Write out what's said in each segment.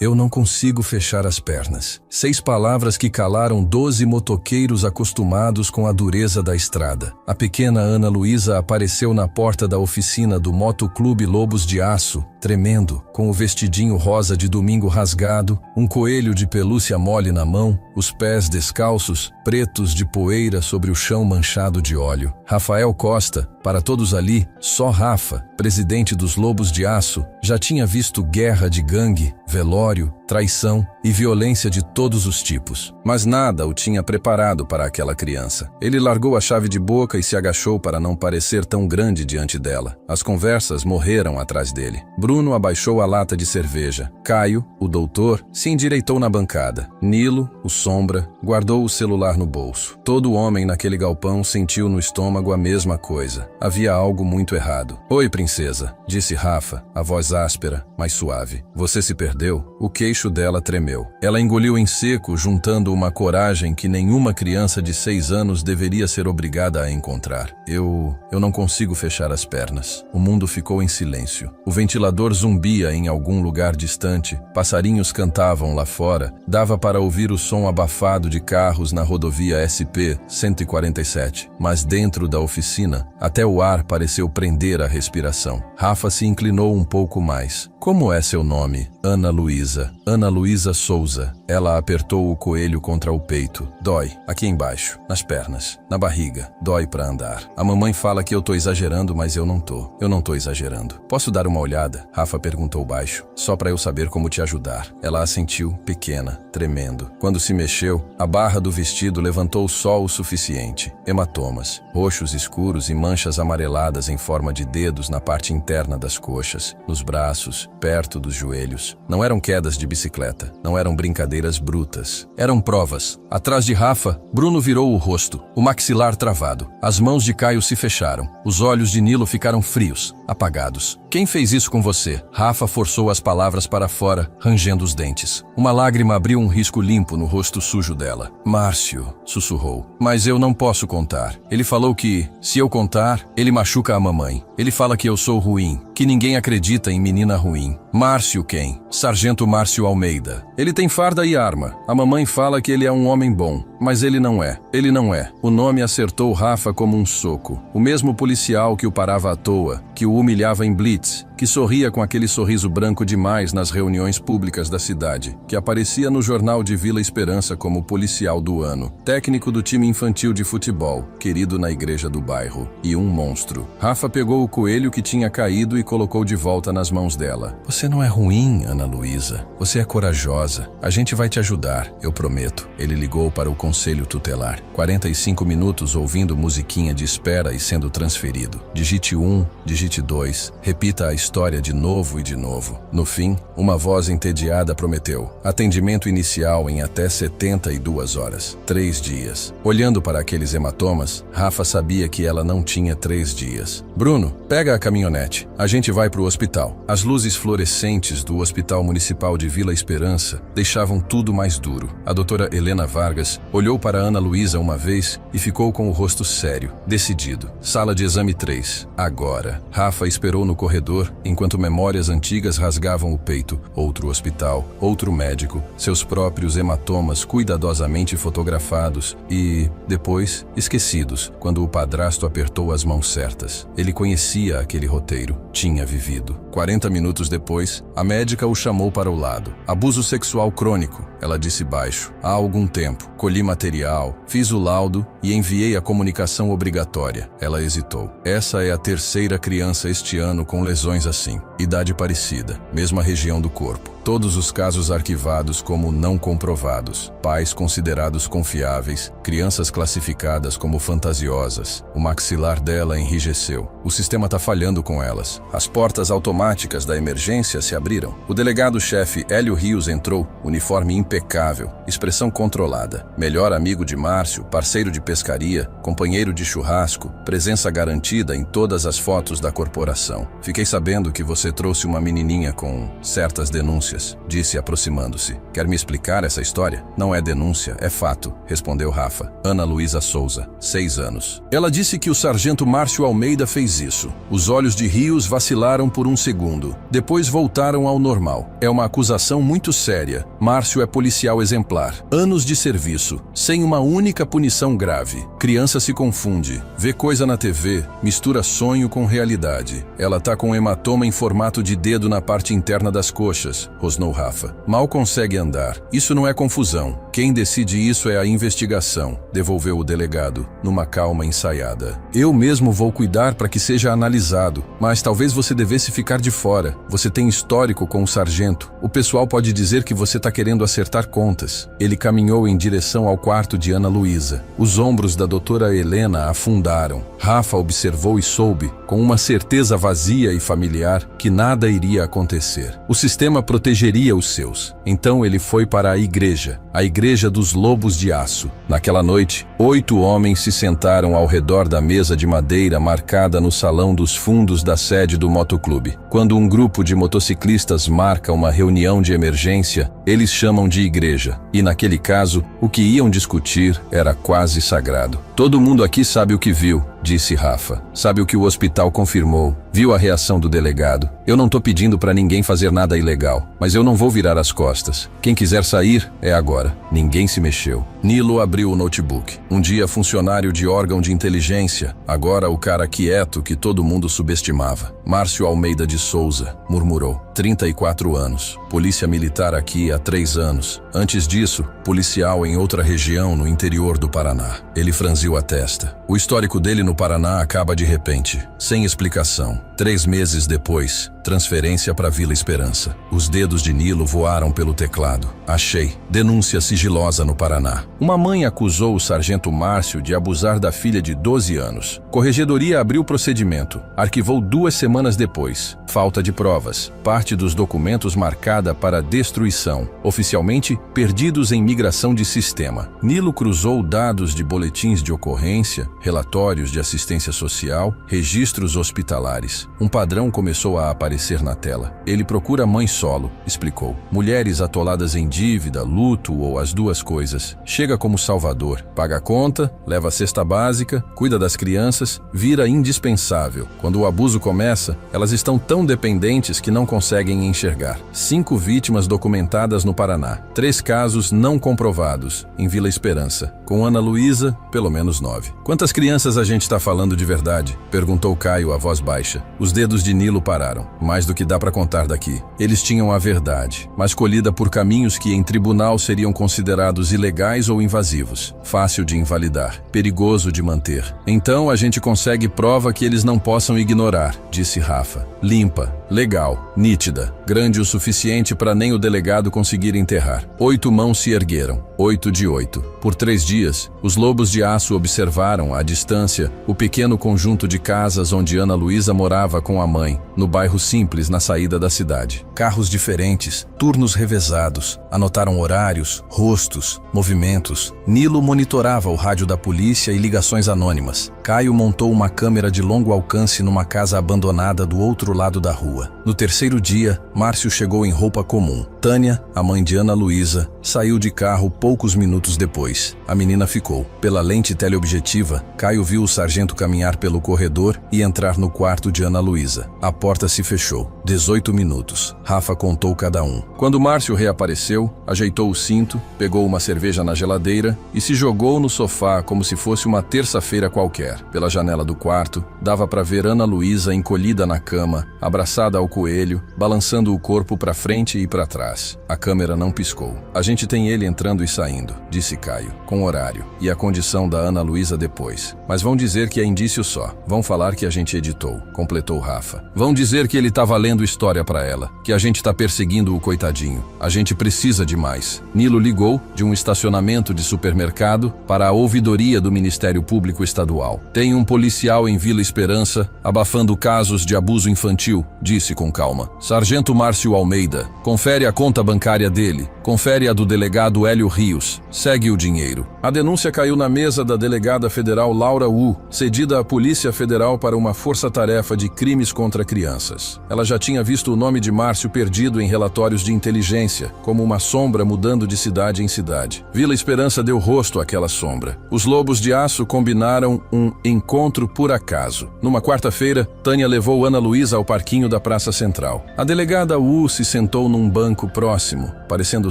Eu não consigo fechar as pernas. 6 palavras que calaram 12 motoqueiros acostumados com a dureza da estrada. A pequena Ana Luísa apareceu na porta da oficina do Motoclube Lobos de Aço, tremendo, com o vestidinho rosa de domingo rasgado, um coelho de pelúcia mole na mão, os pés descalços, pretos de poeira sobre o chão manchado de óleo. Rafael Costa, para todos ali, só Rafa, presidente dos Lobos de Aço, já tinha visto guerra de gangue, velório, traição e violência de todos os tipos. Mas nada o tinha preparado para aquela criança. Ele largou a chave de boca e se agachou para não parecer tão grande diante dela. As conversas morreram atrás dele. Bruno abaixou a lata de cerveja. Caio, o doutor, se endireitou na bancada. Nilo, o sombra, guardou o celular no bolso. Todo homem naquele galpão sentiu no estômago a mesma coisa. Havia algo muito errado. "Oi, princesa", disse Rafa, a voz áspera, mas suave. "Você se perdeu?" O queixo dela tremeu. Ela engoliu em seco, juntando uma coragem que nenhuma criança de 6 anos deveria ser obrigada a encontrar. Eu não consigo fechar as pernas." O mundo ficou em silêncio. O ventilador zumbia em algum lugar distante, passarinhos cantavam lá fora, dava para ouvir o som abafado de carros na rodovia SP-147. Mas dentro da oficina, até o ar pareceu prender a respiração. Rafa se inclinou um pouco mais. "Como é seu nome?" "Ana Luísa. Ana Luísa Souza." Ela apertou o coelho contra o peito. "Dói, aqui embaixo, nas pernas, na barriga. Dói para andar. A mamãe fala que eu tô exagerando, mas eu não tô. Eu não tô exagerando. Posso dar uma olhada?" Rafa perguntou baixo, "só para eu saber como te ajudar." Ela assentiu, pequena, tremendo. Quando se mexeu, a barra do vestido levantou só o suficiente. Hematomas, roxos escuros e manchas amareladas em forma de dedos na parte interna das coxas, nos braços, perto dos joelhos. Não eram quedas de bicicleta, não eram brincadeiras brutas. Eram provas. Atrás de Rafa, Bruno virou o rosto, o maxilar travado. As mãos de Caio se fecharam. Os olhos de Nilo ficaram frios, apagados. "Quem fez isso com você?" Rafa forçou as palavras para fora, rangendo os dentes. Uma lágrima abriu um risco limpo no rosto sujo dela. "Márcio", sussurrou. "Mas eu não posso contar. Ele falou que, se eu contar, ele machuca a mamãe. Ele fala que eu sou ruim, que ninguém acredita em menina ruim." "Márcio quem?" "Sargento Márcio Almeida. Ele tem farda e arma. A mamãe fala que ele é um homem bom, mas ele não é. Ele não é." O nome acertou Rafa como um soco. O mesmo policial que o parava à toa, que o humilhava em blitz, que sorria com aquele sorriso branco demais nas reuniões públicas da cidade, que aparecia no jornal de Vila Esperança como policial do ano, técnico do time infantil de futebol, querido na igreja do bairro, e um monstro. Rafa pegou o coelho que tinha caído e colocou de volta nas mãos dela. "Você não é ruim, Ana Luísa. Você é corajosa. A gente vai te ajudar, eu prometo." Ele ligou para o conselho tutelar. 45 minutos ouvindo musiquinha de espera e sendo transferido. Digite 1, digite 2, repita a história de novo e de novo. No fim, uma voz entediada prometeu: atendimento inicial em até 72 horas. 3 dias. Olhando para aqueles hematomas, Rafa sabia que ela não tinha 3 dias. "Bruno, pega a caminhonete. A gente vai para o hospital." As luzes fluorescentes do Hospital Municipal de Vila Esperança deixavam tudo mais duro. A doutora Helena Vargas olhou para Ana Luísa uma vez e ficou com o rosto sério, decidido. Sala de exame 3. Agora. Rafa esperou no corredor, enquanto memórias antigas rasgavam o peito. Outro hospital, outro médico, seus próprios hematomas cuidadosamente fotografados e, depois, esquecidos, quando o padrasto apertou as mãos certas. Ele conhecia aquele roteiro, tinha vivido. 40 minutos depois, a médica o chamou para o lado. "Abuso sexual crônico", ela disse baixo. "Há algum tempo. Colhi material, fiz o laudo e enviei a comunicação obrigatória." Ela hesitou. "Essa é a 3ª criança este ano com lesões assim. Idade parecida, mesma região do corpo. Todos os casos arquivados como não comprovados. Pais considerados confiáveis, crianças classificadas como fantasiosas." O maxilar dela enrijeceu. "O sistema está falhando com elas." As portas automáticas da emergência se abriram. O delegado-chefe Hélio Rios entrou, uniforme impecável, expressão controlada. Melhor amigo de Márcio, parceiro de pescaria, companheiro de churrasco, presença garantida em todas as fotos da corporação. "Fiquei sabendo que você Você trouxe uma menininha com certas denúncias, disse aproximando-se. Quer me explicar essa história? Não é denúncia, é fato, respondeu Rafa. Ana Luísa Souza, 6 anos. Ela disse que o sargento Márcio Almeida fez isso. Os olhos de Rios vacilaram por um segundo. Depois voltaram ao normal. É uma acusação muito séria. Márcio é policial exemplar. Anos de serviço, sem uma única punição grave. Criança se confunde, vê coisa na TV, mistura sonho com realidade. Ela tá com um hematoma em formato de dedo na parte interna das coxas, rosnou Rafa. Mal consegue andar. Isso não é confusão. Quem decide isso é a investigação, devolveu o delegado, numa calma ensaiada. Eu mesmo vou cuidar para que seja analisado, mas talvez você devesse ficar de fora. Você tem histórico com o sargento. O pessoal pode dizer que você tá querendo acertar contas. Ele caminhou em direção ao quarto de Ana Luísa. Os ombros da doutora Helena afundaram. Rafa observou e soube, com uma certeza vazia e familiar, que nada iria acontecer. O sistema protegeria os seus. Então ele foi para a igreja dos Lobos de Aço. Naquela noite, 8 homens se sentaram ao redor da mesa de madeira marcada no salão dos fundos da sede do motoclube. Quando um grupo de motociclistas marca uma reunião de emergência, eles chamam de igreja. E naquele caso, o que iam discutir era quase sagrado. Todo mundo aqui sabe o que viu, disse Rafa. Sabe o que o hospital confirmou. Viu a reação do delegado. Eu não tô pedindo pra ninguém fazer nada ilegal, mas eu não vou virar as costas. Quem quiser sair, é agora. Ninguém se mexeu. Nilo abriu o notebook. Um dia funcionário de órgão de inteligência, agora o cara quieto que todo mundo subestimava. Márcio Almeida de Souza, murmurou. 34 anos. Polícia militar aqui há 3 anos. Antes disso, policial em outra região no interior do Paraná. Ele franziu a testa. O histórico dele no Paraná acaba de repente, sem explicação. 3 meses depois, transferência para Vila Esperança. Os dedos de Nilo voaram pelo teclado. Achei. Denúncia sigilosa no Paraná. Uma mãe acusou o sargento Márcio de abusar da filha de 12 anos. Corregedoria abriu procedimento. Arquivou 2 semanas depois. Falta de provas. Parte dos documentos marcada para destruição. Oficialmente, perdidos em migração de sistema. Nilo cruzou dados de boletins de ocorrência, relatórios de assistência social, registros hospitalares. Um padrão começou a aparecer na tela. Ele procura mãe solo, explicou. Mulheres atoladas em dívida, luto ou as duas coisas. Chega como salvador. Paga a conta, leva a cesta básica, cuida das crianças, vira indispensável. Quando o abuso começa, elas estão tão dependentes que não conseguem enxergar. 5 vítimas documentadas no Paraná. 3 casos não comprovados, em Vila Esperança. Com Ana Luísa, pelo menos 9. Quantas crianças a gente está falando de verdade? Perguntou Caio a voz baixa. Os dedos de Nilo pararam. Mais do que dá para contar daqui. Eles tinham a verdade, mas colhida por caminhos que em tribunal seriam considerados ilegais ou invasivos. Fácil de invalidar, perigoso de manter. Então a gente consegue prova que eles não possam ignorar, disse Rafa. Limpa, legal, nítida, grande o suficiente para nem o delegado conseguir enterrar. 8 mãos se ergueram, 8 de 8. Por 3 dias, os Lobos de Aço observaram, à distância, o pequeno conjunto de casas onde Ana Luísa morava com a mãe, no bairro Simples, na saída da cidade. Carros diferentes, turnos revezados, anotaram horários, rostos, movimentos. Nilo monitorava o rádio da polícia e ligações anônimas. Caio montou uma câmera de longo alcance numa casa abandonada do outro lado da rua. No 3º dia, Márcio chegou em roupa comum. Tânia, a mãe de Ana Luísa, saiu de carro poucos minutos depois. A menina ficou. Pela lente teleobjetiva, Caio viu o sargento caminhar pelo corredor e entrar no quarto de Ana Luísa. A porta se fechou. 18 minutos. Rafa contou cada um. Quando Márcio reapareceu, ajeitou o cinto, pegou uma cerveja na geladeira e se jogou no sofá como se fosse uma terça-feira qualquer. Pela janela do quarto, dava para ver Ana Luísa encolhida na cama, abraçada ao coelho, balançando o corpo para frente e para trás. A câmera não piscou. A gente tem ele entrando e saindo, disse Caio, com horário, e a condição da Ana Luísa depois. Mas vão dizer que é indício só. Vão falar que a gente editou, completou Rafa. Vão dizer que ele tá valendo história para ela, que a gente tá perseguindo o coitadinho. A gente precisa de mais. Nilo ligou de um estacionamento de supermercado para a ouvidoria do Ministério Público Estadual. Tem um policial em Vila Esperança abafando casos de abuso infantil, disse com calma. Sargento Márcio Almeida, confere a conta bancária dele. Confere a do delegado Hélio Rios. Segue o dinheiro. A denúncia caiu na mesa da delegada federal Laura Wu, cedida à Polícia Federal para uma força-tarefa de crimes contra crianças. Ela já tinha visto o nome de Márcio perdido em relatórios de inteligência, como uma sombra mudando de cidade em cidade. Vila Esperança deu rosto àquela sombra. Os Lobos de Aço combinaram um encontro por acaso. Numa quarta-feira, Tânia levou Ana Luísa ao parquinho da Praça Central. A delegada Wu se sentou num banco próximo, parecendo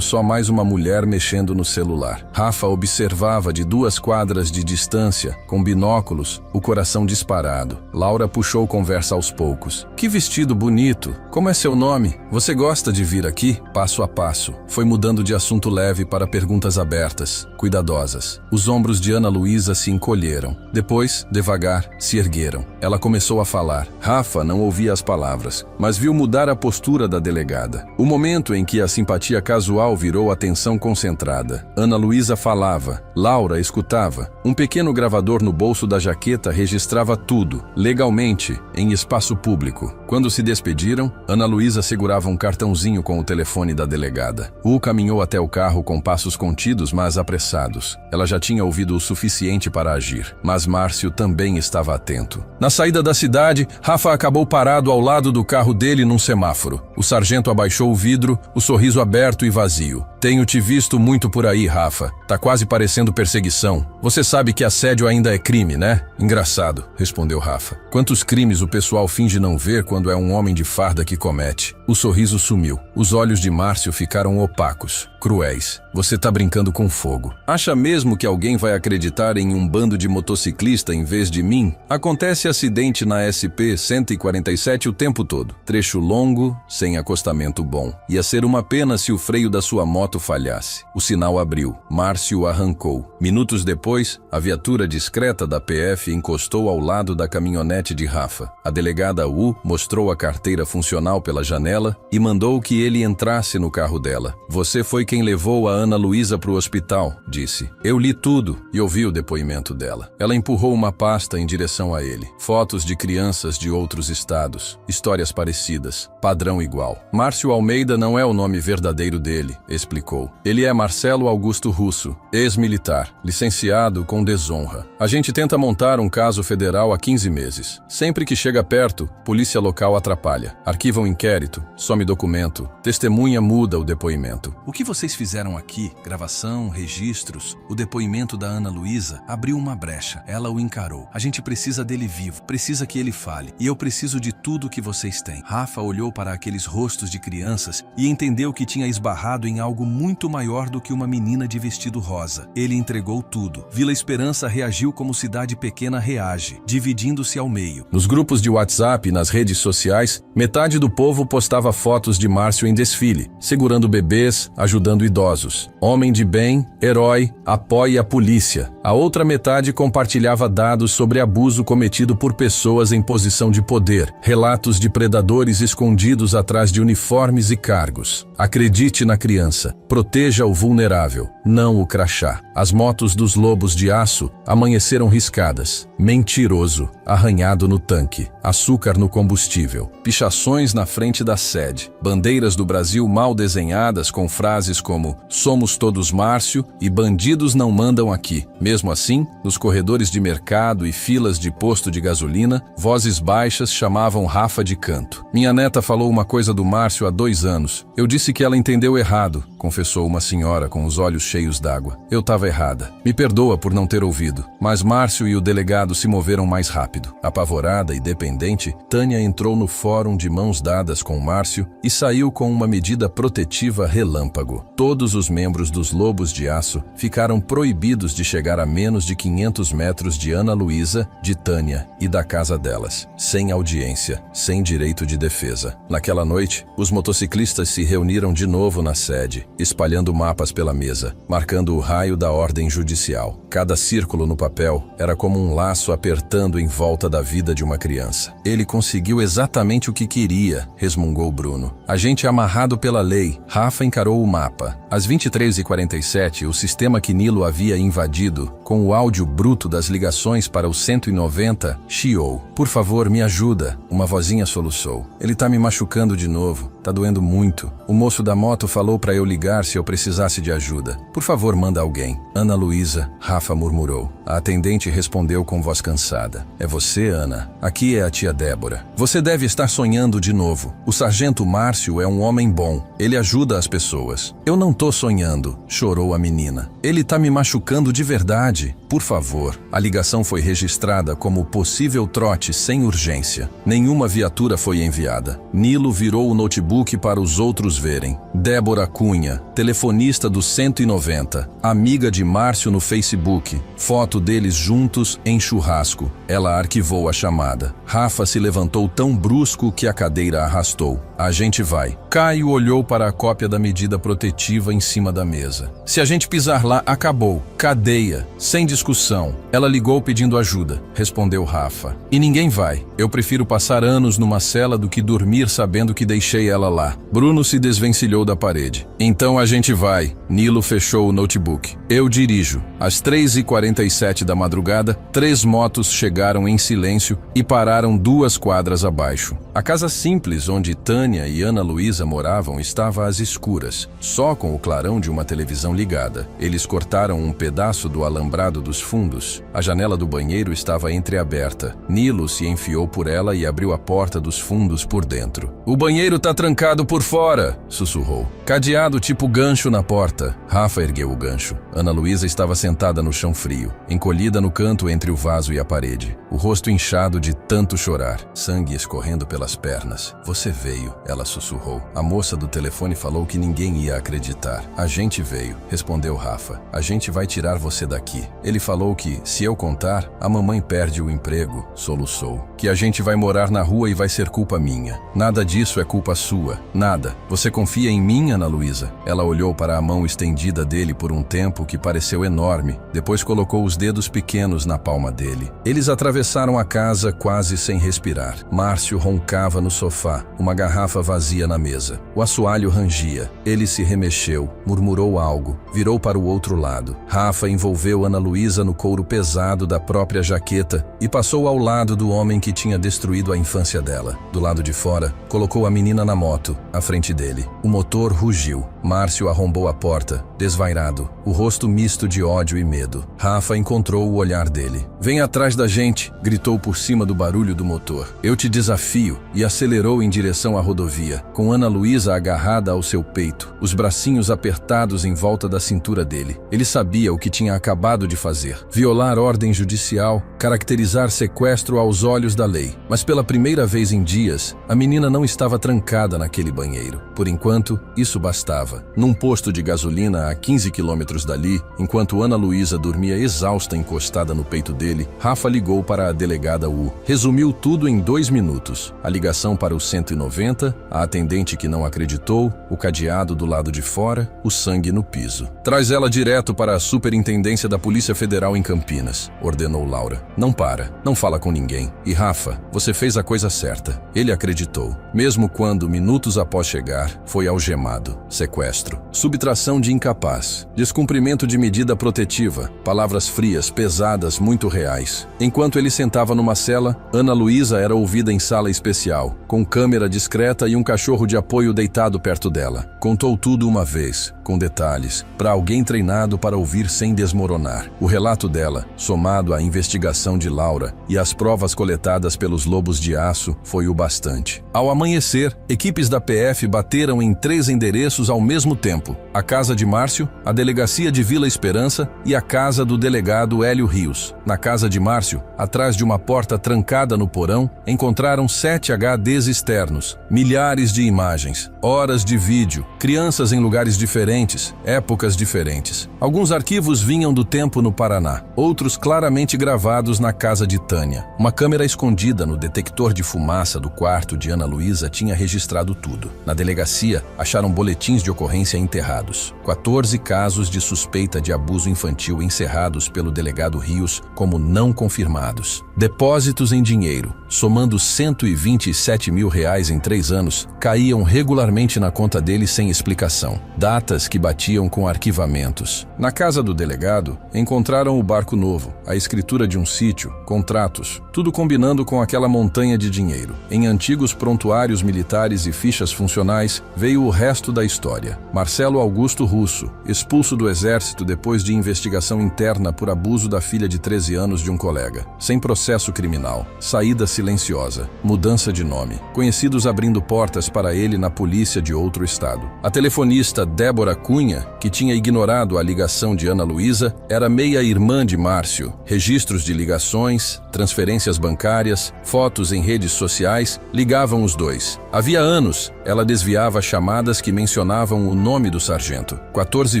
só mais uma mulher mexendo no celular. Rafa observava de 2 quadras de distância, com binóculos, o coração disparado. Laura puxou conversa aos poucos. Que vestido bonito! Como é seu nome? Você gosta de vir aqui? Passo a passo. Foi mudando de assunto leve para perguntas abertas, cuidadosas. Os ombros de Ana Luísa se encolheram. Depois, devagar, se ergueram. Ela começou a falar. Rafa não ouvia as palavras, mas viu mudar a postura da delegada. O momento em que a simpatia casual virou atenção concentrada. Ana Luísa falava. Laura escutava. Um pequeno gravador no bolso da jaqueta registrava tudo, legalmente, em espaço público. Quando se despediram, Ana Luísa segurava um cartãozinho com o telefone da delegada. Wu caminhou até o carro com passos contidos, mas apressados. Ela já tinha ouvido o suficiente para agir, mas Márcio também estava atento. Na saída da cidade, Rafa acabou parado ao lado do carro dele num semáforo. O sargento abaixou o vidro, o sorriso aberto e vazio. Tenho te visto muito por aí, Rafa. Tá quase parecendo perseguição. Você sabe que assédio ainda é crime, né? Engraçado, respondeu Rafa. Quantos crimes o pessoal finge não ver quando é um homem de farda que comete? O sorriso sumiu. Os olhos de Márcio ficaram opacos, cruéis. Você tá brincando com fogo. Acha mesmo que alguém vai acreditar em um bando de motociclista em vez de mim? Acontece acidente na SP-147 o tempo todo. Trecho longo, sem acostamento bom. Ia ser uma pena se o freio da sua moto falhasse. O sinal abriu. Márcio arrancou. Minutos depois, a viatura discreta da PF encostou ao lado da caminhonete de Rafa. A delegada Wu mostrou a carteira funcional pela janela e mandou que ele entrasse no carro dela. Você foi quem levou a Ana Luísa para o hospital, disse. Eu li tudo e ouvi o depoimento dela. Ela empurrou uma pasta em direção a ele. Fotos de crianças de outros estados. Histórias parecidas. Padrão igual. Márcio Almeida não é o nome verdadeiro dele, explicou. Ele é Marcelo Augusto Russo, ex-militar, licenciado com desonra. A gente tenta montar um caso federal há 15 meses. Sempre que chega perto, polícia local atrapalha. Arquiva um inquérito, some documento, testemunha muda o depoimento. O que vocês fizeram aqui? Gravação, registros, o depoimento da Ana Luísa abriu uma brecha. Ela o encarou. A gente precisa dele vivo, precisa que ele fale. E eu preciso de tudo que vocês têm. Rafa olhou para aqueles rostos de crianças e entendeu que tinha esbarrado em algo muito maior do que uma menina de vestido rosa. Ele entregou tudo. Vila Esperança reagiu como cidade pequena reage, dividindo-se ao meio. Nos grupos de WhatsApp e nas redes sociais, metade do povo postava fotos de Márcio em desfile, segurando bebês, ajudando idosos. Homem de bem, herói, apoie a polícia. A outra metade compartilhava dados sobre abuso cometido por pessoas em posição de poder, relatos de predadores escondidos atrás de uniformes e cargos. Acredite na criança, proteja o vulnerável, não o crachá. As motos dos Lobos de Aço amanheceram riscadas. Mentiroso, arranhado no tanque, açúcar no combustível, pichações na frente da sede, bandeiras do Brasil mal desenhadas com frases como "Somos todos Márcio" e "Bandidos não mandam aqui". Mesmo assim, nos corredores de mercado e filas de posto de gasolina, vozes baixas chamavam Rafa de canto. Minha neta falou uma coisa do Márcio há 2 anos. Eu disse que ela entendeu errado, confessou uma senhora com os olhos cheios d'água. Eu estava errada. Me perdoa por não ter ouvido. Mas Márcio e o delegado se moveram mais rápido. Apavorada e dependente, Tânia entrou no fórum de mãos dadas com Márcio e saiu com uma medida protetiva relâmpago. Todos os membros dos Lobos de Aço ficaram proibidos de chegar a menos de 500 metros de Ana Luísa, de Tânia e da casa delas. Sem audiência, sem direito de defesa. Naquela noite, os motociclistas se reuniram de novo na sede, espalhando mapas pela mesa, marcando o raio da ordem judicial. Cada círculo no papel era como um laço apertando em volta da vida de uma criança. Ele conseguiu exatamente o que queria, resmungou Bruno. A gente é amarrado pela lei. Rafa encarou o mapa. Às 23h47, o sistema que Nilo havia invadido, com o áudio bruto das ligações para o 190, chiou. Por favor, me ajuda. Uma vozinha soluçou. Ele tá me machucando de novo. Tá doendo muito. O moço da moto falou para eu ligar se eu precisasse de ajuda. Por favor, manda alguém. Ana Luísa, Rafa murmurou. A atendente respondeu com voz cansada. É você, Ana? Aqui é a tia Débora. Você deve estar sonhando de novo. O sargento Márcio é um homem bom. Ele ajuda as pessoas. Eu não tô sonhando, chorou a menina. Ele tá me machucando de verdade. Por favor. A ligação foi registrada como possível trote sem urgência. Nenhuma viatura foi enviada. Nilo virou o notebook para os outros verem. Débora Cunha, telefonista do 190, amiga de Márcio no Facebook. Foto deles juntos em churrasco. Ela arquivou a chamada. Rafa se levantou tão brusco que a cadeira arrastou. A gente vai. Caio olhou para a cópia da medida protetiva em cima da mesa. Se a gente pisar lá, acabou. Cadeia. Sem discussão. Ela ligou pedindo ajuda, respondeu Rafa. E ninguém vai. Eu prefiro passar anos numa cela do que dormir sabendo que deixei ela lá. Bruno se desvencilhou da parede. Então a gente vai. Nilo fechou o notebook. Eu dirijo. Às 3h47 da madrugada, 3 motos chegaram em silêncio e pararam 2 quadras abaixo. A casa simples onde Tânia e Ana Luísa moravam estava às escuras, só com o clarão de uma televisão ligada. Eles cortaram um pedaço do alambrado dos fundos. A janela do banheiro estava entreaberta. Nilo se enfiou por ela e abriu a porta dos fundos por dentro. O banheiro tá trancado por fora, sussurrou. Cadeado tipo gancho na porta. Rafa ergueu o gancho. Ana Luísa estava sentada no chão frio, encolhida no canto entre o vaso e a parede, o rosto inchado de tanto chorar, sangue escorrendo pelas pernas. Você veio, ela sussurrou. A moça do telefone falou que ninguém ia acreditar. A gente veio, respondeu Rafa. A gente vai tirar você daqui. Ele falou que, se eu contar, a mamãe perde o emprego, soluçou. Que a gente vai morar na rua e vai ser culpa minha. Nada disso é culpa sua. Nada. Você confia em mim, Ana Luísa? Ela olhou para a mão estendida dele por um tempo que pareceu enorme. Depois colocou os dedos pequenos na palma dele. Eles atravessaram a casa quase sem respirar. Márcio roncava no sofá, uma garrafa vazia na mesa. O assoalho rangia. Ele se remexeu, murmurou algo, virou para o outro lado. Rafa envolveu Ana Luísa no couro pesado da própria jaqueta e passou ao lado do homem que tinha destruído a infância dela. Do lado de fora, colocou a menina na moto, à frente dele. O motor rugiu. Márcio arrombou a porta, desvairado, o rosto misto de ódio e medo. Rafa encontrou o olhar dele. Vem atrás da gente, gritou por cima do barulho do motor. Eu te desafio, e acelerou em direção à rodovia, com Ana Luísa agarrada ao seu peito, os bracinhos apertados em volta da cintura dele. Ele sabia o que tinha acabado de fazer. Violar ordem judicial, caracterizar sequestro aos olhos da lei. Mas pela primeira vez em dias, a menina não estava trancada naquele banheiro. Por enquanto, isso bastava. Num posto de gasolina a 15 quilômetros dali, enquanto Ana Luísa dormia exausta encostada no peito dele, Rafa ligou para a delegada U. Resumiu tudo em 2 minutos. A ligação para o 190, a atendente que não acreditou, o cadeado do lado de fora, o sangue no piso. Traz ela direto para a superintendência da Polícia Federal em Campinas, ordenou Laura. Não para, não fala com ninguém. E Rafa, você fez a coisa certa. Ele acreditou. Mesmo quando, minutos após chegar, foi algemado. Sequestro. Subtração de incapaz. Descumprimento de medida protetiva. Palavras frias, pesadas, muito reais. Enquanto ele sentava numa cela, Ana Luísa era ouvida em sala especial, com câmera discreta e um cachorro de apoio deitado perto dela. Contou tudo uma vez, com detalhes, para alguém treinado para ouvir sem desmoronar. O relato dela, somado à investigação de Laura e às provas coletadas pelos lobos de aço, foi o bastante. Ao amanhecer, equipes da PF bateram em 3 endereços ao mesmo tempo: a casa de Márcio, a delegacia de Vila Esperança e a casa do delegado Hélio Rios. Na casa de Márcio, atrás de uma porta trancada no porão, encontraram 7 HDs externos, milhares de imagens, horas de vídeo, crianças em lugares diferentes, épocas diferentes. Alguns arquivos vinham do tempo no Paraná, outros claramente gravados na casa de Tânia. Uma câmera escondida no detector de fumaça do quarto de Ana Luísa tinha registrado tudo. Na delegacia, acharam boletins de ocorrência enterrados. 14 casos de suspeita de abuso infantil encerrados pelo delegado Rios como não confirmados. Depósitos em dinheiro, somando R$127 mil em 3 anos, caíam regularmente na conta dele sem explicação. Datas que batiam com arquivamentos. Na casa do delegado, encontraram o barco novo, a escritura de um sítio, contratos, tudo combinando com aquela montanha de dinheiro. Em antigos prontuários militares e fichas funcionais, veio o resto da história. Marcelo Augusto Russo, expulso do exército depois de investigação interna por abuso da filha de 13 anos de um colega. Sem processo criminal. Saída silenciosa. Mudança de nome. Conhecidos abrindo portas para ele na polícia de outro estado. A telefonista Débora Cunha, que tinha ignorado a ligação de Ana Luísa, era meia-irmã de Márcio. Registros de ligações, transferências bancárias, fotos em redes sociais ligavam os dois. Havia anos, ela desviava chamadas que mencionavam o nome do sargento. 14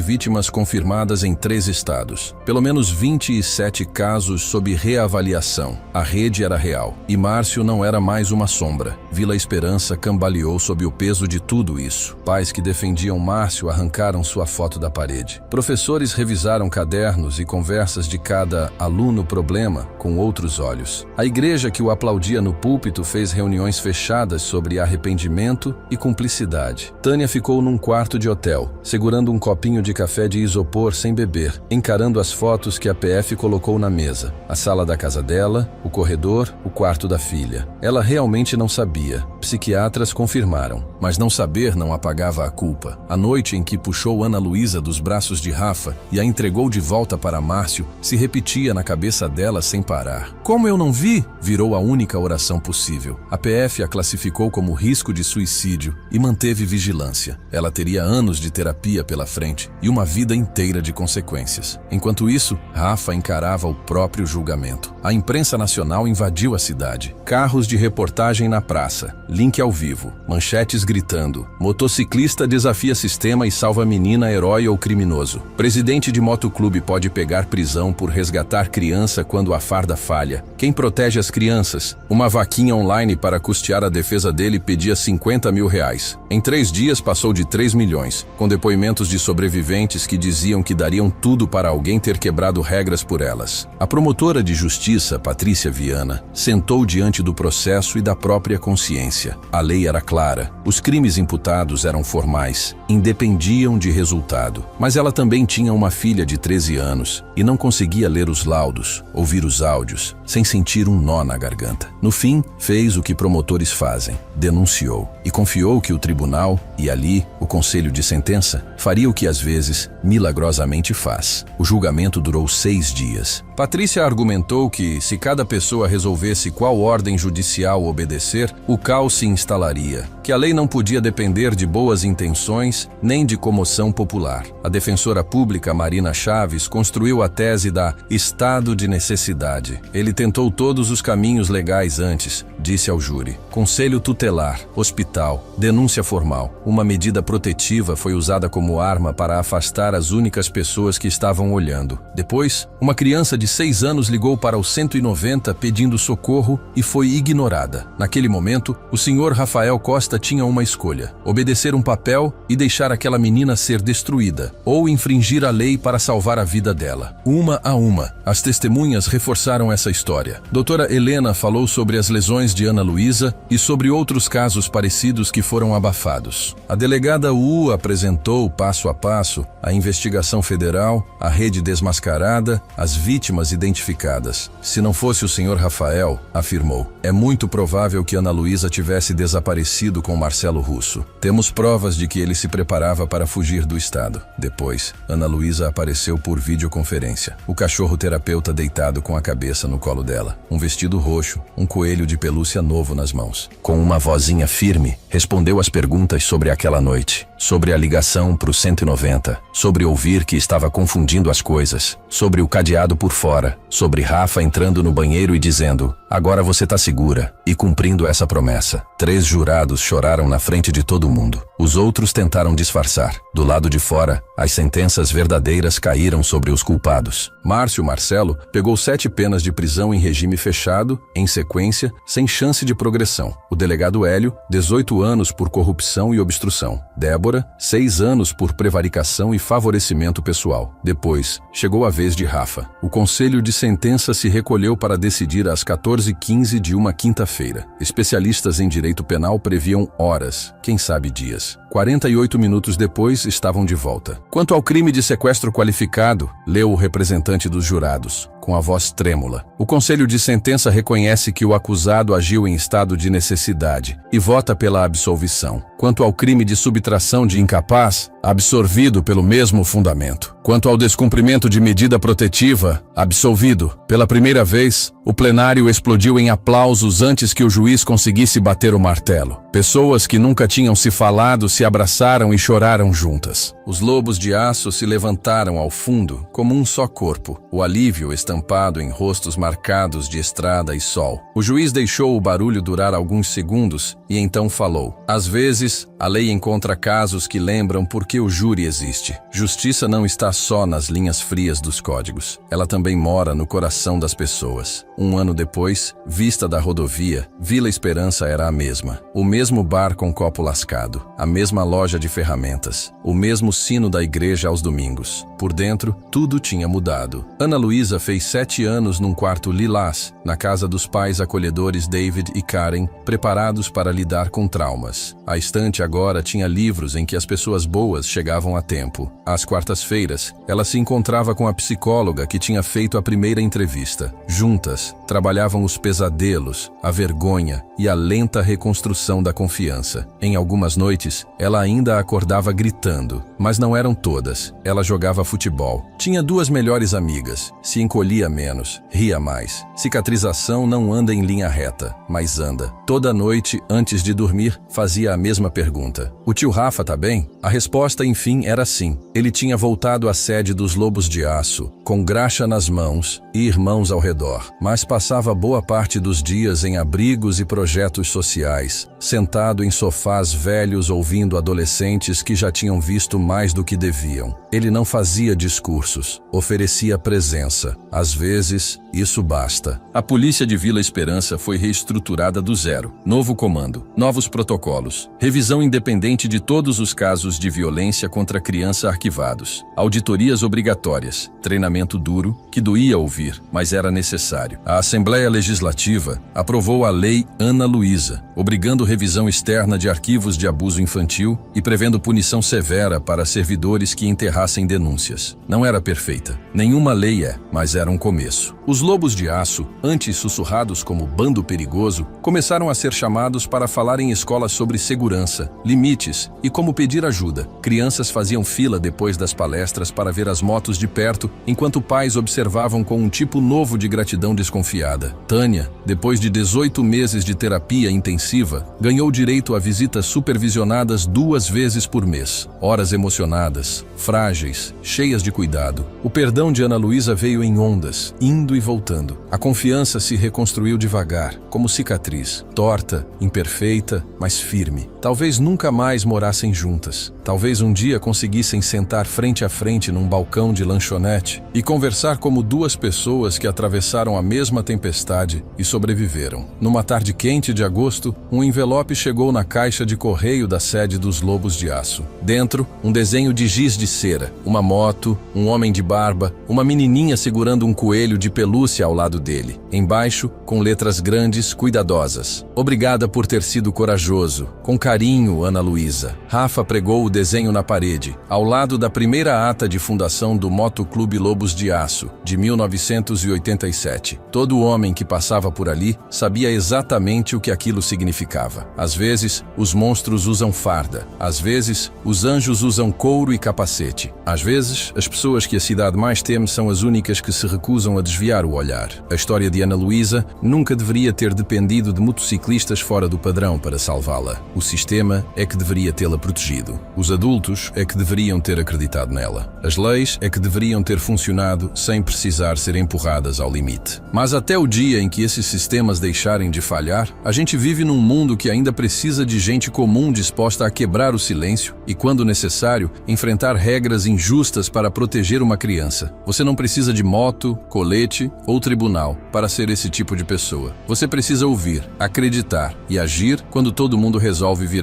vítimas confirmadas em 3 estados. Pelo menos 27 casos sob reavaliação. A rede era real. E Márcio não era mais uma sombra. Vila Esperança cambaleou sob o peso de tudo isso. Pais que defendiam Márcio arrancaram sua foto da parede. Professores revisaram cadernos e conversas de cada aluno problema com outros olhos. A igreja que o aplaudia no púlpito fez reuniões fechadas sobre arrependimento e cumplicidade. Tânia ficou num quarto de hotel, segurando um copinho de café de isopor sem beber, encarando as fotos que a PF colocou na mesa. A sala da casa dela, o corredor, o quarto da filha. Ela realmente não sabia. Psiquiatras confirmaram. Mas não saber não apagava a culpa. A noite em que puxou Ana Luísa dos braços de Rafa e a entregou de volta para Márcio se repetia na cabeça dela sem parar. Como eu não vi? Virou a única oração possível. A PF a classificou como risco de suicídio e manteve vigilância. Ela teria anos de terapia pela frente e uma vida inteira de consequências. Enquanto isso, Rafa encarava o próprio julgamento. A imprensa nacional invadiu a cidade. Carros de reportagem na praça, link ao vivo, manchetes gritando: motociclista desafia sistema e salva menina, herói ou criminoso. Presidente de motoclube pode pegar prisão por resgatar criança quando a farda falha. Quem protege as crianças? Uma vaquinha online para custear a defesa dele pedia 50 mil reais. Em 3 dias passou de 3 milhões, com depoimentos de sobreviventes que diziam que dariam tudo para alguém ter quebrado regras por elas. A promotora de justiça, Patrícia Viana, sentou diante do processo e da própria consciência. A lei era clara. Os crimes imputados eram formais, independiam de resultado. Mas ela também tinha uma filha de 13 anos e não conseguia ler os laudos, ouvir os áudios, sem sentir um nó na garganta. No fim, fez o que promotores fazem, denunciou e confiou que o tribunal, e ali, o conselho de sentença, faria o que às vezes, milagrosamente faz. O julgamento durou 6 dias. Patrícia argumentou que, se cada pessoa resolvesse qual ordem judicial obedecer, o caos se instalaria, que a lei não podia depender de boas intenções nem de comoção popular. A defensora pública Marina Chaves construiu a tese da estado de necessidade. Ele tentou todos os caminhos legais antes, disse ao júri. Conselho tutelar, hospital, denúncia formal. Uma medida protetiva foi usada como arma para afastar as únicas pessoas que estavam olhando. Depois, uma criança de 6 anos ligou para o 190 pedindo socorro e foi ignorada. Naquele momento, o senhor Rafael Costa tinha uma escolha: obedecer um papel e deixar aquela menina ser destruída, ou infringir a lei para salvar a vida dela. Uma a uma, as testemunhas reforçaram essa história. Doutora Helena falou sobre as lesões de Ana Luísa e sobre outros casos parecidos que foram abafados. A delegada U apresentou, passo a passo, a investigação federal, a rede desmascarada, as vítimas identificadas. Se não fosse o senhor Rafael, afirmou, é muito provável que Ana Luísa tivesse desaparecido com Marcelo Russo. Temos provas de que ele se preparava para fugir do estado. Depois, Ana Luísa apareceu por videoconferência. O cachorro terapeuta deitado com a cabeça no colo dela. Um vestido roxo, um coelho de pelúcia novo nas mãos. Com uma vozinha firme, respondeu às perguntas sobre aquela noite. Sobre a ligação para o 190. Sobre ouvir que estava confundindo as coisas. Sobre o cadeado por fora. Sobre Rafa entrando no banheiro e dizendo: agora você tá segura. E cumprindo essa promessa. 3 jurados choraram na frente de todo mundo. Os outros tentaram disfarçar. Do lado de fora, as sentenças verdadeiras caíram sobre os culpados. Márcio Marcelo pegou 7 penas de prisão em regime fechado, em sequência, sem chance de progressão. O delegado Hélio, 18 anos por corrupção e obstrução. Débora, Débora, 6 anos por prevaricação e favorecimento pessoal. Depois, chegou a vez de Rafa. O conselho de sentença se recolheu para decidir às 14h15 de uma quinta-feira. Especialistas em direito penal previam horas, quem sabe dias. 48 minutos depois, estavam de volta. Quanto ao crime de sequestro qualificado, leu o representante dos jurados, com a voz trêmula. O conselho de sentença reconhece que o acusado agiu em estado de necessidade e vota pela absolvição. Quanto ao crime de subtração de incapaz, absolvido pelo mesmo fundamento. Quanto ao descumprimento de medida protetiva, absolvido. Pela primeira vez, o plenário explodiu em aplausos antes que o juiz conseguisse bater o martelo. Pessoas que nunca tinham se falado se abraçaram e choraram juntas. Os lobos de aço se levantaram ao fundo como um só corpo, o alívio estampado em rostos marcados de estrada e sol. O juiz deixou o barulho durar alguns segundos e então falou: às vezes, a lei encontra casos que lembram por que o júri existe. Justiça não está só nas linhas frias dos códigos. Ela também mora no coração das pessoas. Um ano depois, vista da rodovia, Vila Esperança era a mesma. O mesmo bar com copo lascado, a mesma loja de ferramentas, o mesmo sino da igreja aos domingos. Por dentro, tudo tinha mudado. Ana Luísa fez 7 anos num quarto lilás, na casa dos pais acolhedores David e Karen, preparados para lidar com traumas. A estante agora tinha livros em que as pessoas boas chegavam a tempo. Às quartas-feiras, ela se encontrava com a psicóloga que tinha feito a primeira entrevista. Juntas, trabalhavam os pesadelos, a vergonha e a lenta reconstrução da confiança. Em algumas noites, ela ainda acordava gritando, mas não eram todas. Ela jogava futebol. Tinha 2 melhores amigas. Se encolhia menos, ria mais. Cicatrização não anda em linha reta, mas anda. Toda noite, antes de dormir, fazia a mesma pergunta: o tio Rafa tá bem? A resposta, enfim, era sim. Ele tinha voltado à sede dos Lobos de Aço, com graxa nas mãos e irmãos ao redor, mas passava boa parte dos dias em abrigos e projetos sociais, sentado em sofás velhos ouvindo adolescentes que já tinham visto mais do que deviam. Ele não fazia discursos, oferecia presença. Às vezes, isso basta. A polícia de Vila Esperança foi reestruturada do zero. Novo comando, novos protocolos, revisão independente de todos os casos de violência contra criança arquivados, auditorias obrigatórias, treinamento duro, que doía ouvir, mas era necessário. A Assembleia Legislativa aprovou a Lei Ana Luísa, obrigando revisão externa de arquivos de abuso infantil e prevendo punição severa para servidores que enterrassem denúncias. Não era perfeita. Nenhuma lei é, mas era um começo. Os Lobos de Aço, antes sussurrados como bando perigoso, começaram a ser chamados para falar em escolas sobre segurança, limites e como pedir ajuda. Crianças faziam fila depois das palestras para ver as motos de perto, enquanto pais observavam com um tipo novo de gratidão desconfiada. Tânia, depois de 18 meses de terapia intensiva, ganhou direito a visitas supervisionadas 2 vezes por mês. Horas emocionadas, frágeis, cheias de cuidado. O perdão de Ana Luísa veio em ondas, indo e voltando. A confiança se reconstruiu devagar, como cicatriz, torta, imperfeita, mas firme. Talvez nunca mais morassem juntas. Talvez um dia conseguissem sentar frente a frente num balcão de lanchonete e conversar como 2 pessoas que atravessaram a mesma tempestade e sobreviveram. Numa tarde quente de agosto, um envelope chegou na caixa de correio da sede dos Lobos de Aço. Dentro, um desenho de giz de cera, uma moto, um homem de barba, uma menininha segurando um coelho de pelúcia ao lado dele. Embaixo, com letras grandes, cuidadosas: obrigada por ter sido corajoso. Com carinho, Ana Luísa. Rafa pregou o desenho na parede, ao lado da primeira ata de fundação do Motoclube Lobos de Aço, de 1987. Todo homem que passava por ali sabia exatamente o que aquilo significava. Às vezes, os monstros usam farda. Às vezes, os anjos usam couro e capacete. Às vezes, as pessoas que a cidade mais teme são as únicas que se recusam a desviar o olhar. A história de Ana Luísa nunca deveria ter dependido de motociclistas fora do padrão para salvá-la. O sistema é que deveria tê-la protegido. Os adultos é que deveriam ter acreditado nela. As leis é que deveriam ter funcionado sem precisar ser empurradas ao limite. Mas até o dia em que esses sistemas deixarem de falhar, a gente vive num mundo que ainda precisa de gente comum disposta a quebrar o silêncio e, quando necessário, enfrentar regras injustas para proteger uma criança. Você não precisa de moto, colete ou tribunal para ser esse tipo de pessoa. Você precisa ouvir, acreditar e agir quando todo mundo resolve virar